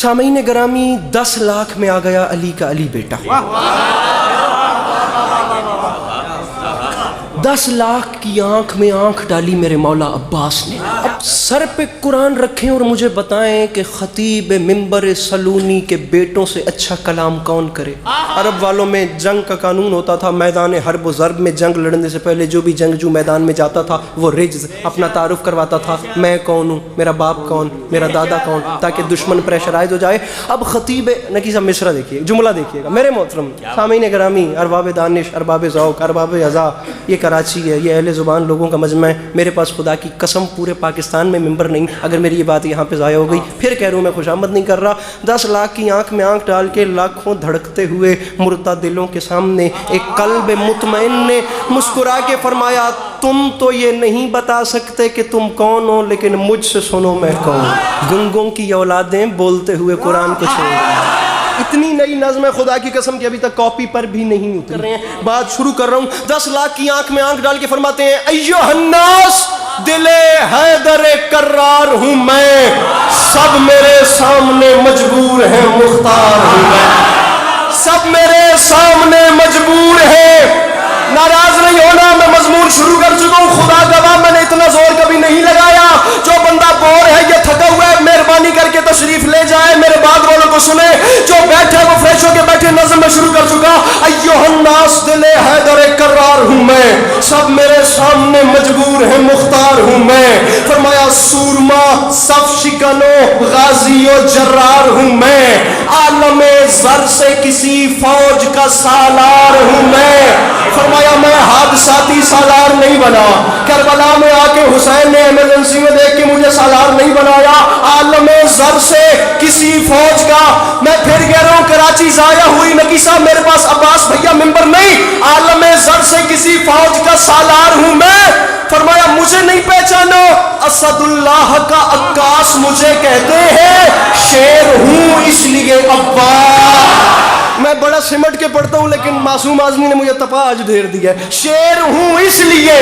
سامعین گرامی 10 لاکھ میں آ گیا علی کا علی بیٹا. 10 لاکھ کی آنکھ میں آنکھ ڈالی میرے مولا عباس نے. اب سر پہ قرآن رکھیں اور مجھے بتائیں کہ خطیب منبر سلونی کے بیٹوں سے اچھا کلام کون کرے. عرب والوں میں جنگ کا قانون ہوتا تھا، میدان حرب و ضرب میں جنگ لڑنے سے پہلے جو بھی جنگجو میدان میں جاتا تھا وہ رجز اپنا تعارف کرواتا تھا، میں کون ہوں، میرا باپ کون، میرا دادا کون، تاکہ دشمن پریشرائز ہو جائے. اب خطیب نکی صاحب مصرع دیکھیے، جملہ دیکھیے گا میرے محترم سامعین گرامی، ارباب دانش، ارباب ذوق، ارباب اذا، یہ کراچی ہے، یہ اہل زبان لوگوں کا مجمع ہے. میرے پاس خدا کی قسم پورے پاکستان میں ممبر نہیں. اگر میری یہ بات یہاں پہ ضائع ہو گئی پھر کہہ رہا ہوں میں خوشامد نہیں کر رہا. 10 لاکھ کی آنکھ میں آنکھ ڈال کے لاکھوں دھڑکتے ہوئے مردہ دلوں کے سامنے ایک قلب مطمئن نے مسکرا کے فرمایا تم تو یہ نہیں بتا سکتے کہ تم کون ہو، لیکن مجھ سے سنو میں کون. گنگوں کی اولادیں بولتے ہوئے قرآن کو چھوڑ. اتنی نئی نظم ہے خدا کی قسم کہ ابھی تک کاپی پر بھی نہیں اتر رہے ہیں. بات شروع کر رہا ہوں. 10 لاکھ کی آنکھ میں آنکھ ڈال کے فرماتے ہیں ایھا الناس دل حیدر کرار ہوں میں، سب میرے سامنے مجبور ہیں مختار ہوں میں. سب میرے سامنے مجبور ہیں. ناراض نہیں ہونا، میں مضمون شروع کر چکا ہوں. خدا گواہ میں نے اتنا زور کبھی نہیں لگایا. جو بندہ بور ہے یا تھکا ہوا ہے مہربانی کر کے تشریف لے جائے، میرے بعد والوں کو سنے. جو بیٹھے وہ فریش ہو کے بیٹھے. نظم میں شروع کر چکا. ایھا الناس دل حیدر کرار ہوں میں، سب میرے سامنے مجبور ہیں مختار ہوں میں. فرمایا سورما صف شکنو غازی و جرار ہوں میں، عالم زر سے کسی فوج کا سالار ہوں میں. فرمایا میں حادثاتی سالار نہیں بنا، کربلا میں آ کے حسین نے ایمرجنسی میں دیکھ کے مجھے سالار نہیں بنایا. عالم زر سے کسی فوج کا، میں پھر کہہ رہا ہوں کراچی ضائع ہوئی نکی صاحب میرے پاس عباس بھیا ممبر نہیں. عالم زر سے کسی فوج کا سالار ہوں میں. فرمایا مجھے نہیں پہچانو، اسد اللہ کا عکاس مجھے کہتے ہیں، شیر ہوں اس لیے عباس. میں بڑا سمٹ کے پڑھتا ہوں لیکن معصوم اعظمی نے مجھے تپا آج دھیر دیا ہے. شیر ہوں اس لیے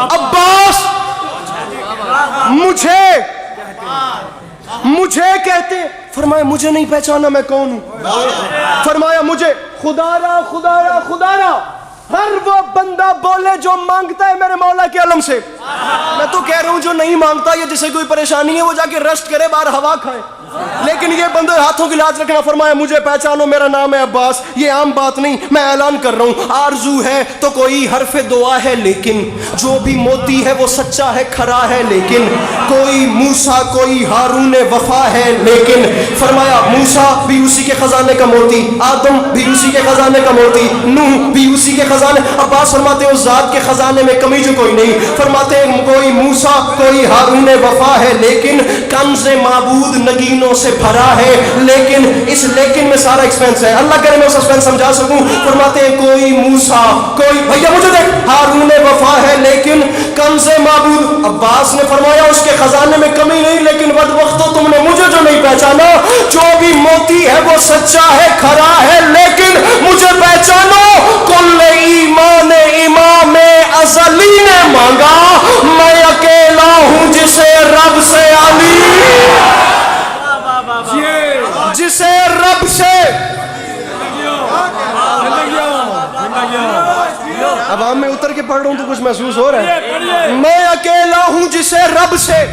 عباس مجھے کہتے. فرمایا مجھے نہیں پہچانا میں کون ہوں. فرمایا مجھے خدا را ہر وہ بندہ بولے جو مانگتا ہے میرے مولا کے علم سے. میں تو کہہ رہا ہوں جو نہیں مانگتا یا جسے کوئی پریشانی ہے وہ جا کے ریسٹ کرے، باہر ہوا کھائے. لیکن یہ بندے ہاتھوں کی لاج رکھنا. فرمایا مجھے پہچانو، میرا نام ہے عباس. یہ عام بات نہیں، میں اعلان کر رہا ہوں. آرزو ہے تو کوئی حرف دعا ہے، لیکن جو بھی موتی ہے وہ سچا ہے، کھرا ہے. لیکن کوئی موسیٰ کوئی ہارون وفا ہے. لیکن فرمایا موسیٰ بھی اسی کے خزانے کا موتی، آدم بھی اسی کے خزانے کا موتی، نوح بھی اسی کے خزانے. عباس فرماتے ہیں اس ذات کے خزانے میں کمی جو کوئی نہیں. فرماتے ہیں کوئی موسیٰ کوئی ہارون وفا ہے، لیکن کنز معبود نگینوں سے بھرا ہے. لیکن اس لیکن میں سارا ایکسپینس ہے، اللہ کرے میں سسپینس سمجھا سکوں. فرماتے ہیں کوئی موسیٰ کوئی بھیا مجھے دیکھ ہارون وفا ہے، لیکن کنز معبود. عباس نے فرمایا اس کے خزانے میں کمی نہیں، لیکن بد وقتو تم نے مجھے جو نہیں پہچانا. جو بھی موتی ہے وہ سچا ہے، کھرا ہے. لیکن مجھے پہچانو، کل ایمان امام ازلی نے مانگا، میں اکیلا ہوں جسے رب سے جسے رب سے عوام میں اتر کے پڑھ رہا ہوں تو کچھ محسوس ہو رہا ہے. میں اکیلا ہوں جسے رب سے.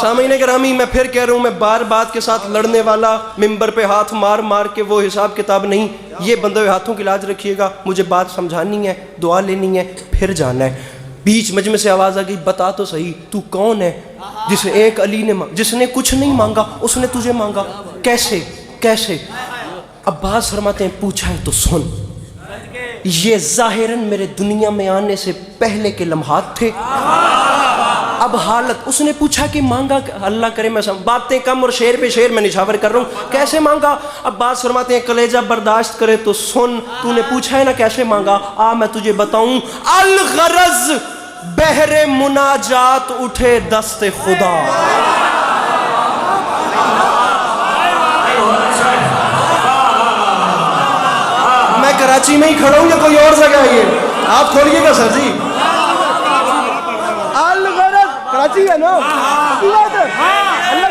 سامعین گرامی میں پھر کہہ رہا ہوں، میں بار بات کے ساتھ لڑنے والا، ممبر پہ ہاتھ مار مار کے وہ حساب کتاب نہیں. یہ بندے ہاتھوں کی لاج رکھیے گا. مجھے بات سمجھانی ہے، دعا لینی ہے، پھر جانا ہے. بیچ مجمع سے آواز آ گئی بتا تو صحیح تو کون ہے جسے ایک علی نے جس نے کچھ نہیں مانگا اس نے تجھے مانگا. کیسے؟ عباس فرماتے ہیں پوچھا ہے تو سن. یہ ظاہراً میرے دنیا میں آنے سے پہلے کے لمحات تھے. اب حالت اس نے پوچھا کہ مانگا، اللہ کرے میں باتیں کم اور شعر پہ شعر میں نشاور کر رہا ہوں. کیسے مانگا؟ عباس فرماتے ہیں کلیجہ برداشت کرے تو سن. تو نے پوچھا ہے نا کیسے مانگا، آ میں تجھے بتاؤں. الغرض بحر مناجات اٹھے دست خدا. میں کراچی میں ہی کھڑا ہوں یا کوئی اور جگہ ہے؟ یہ آپ کھولیے گا سر جی. کراچی ہے نا، اللہ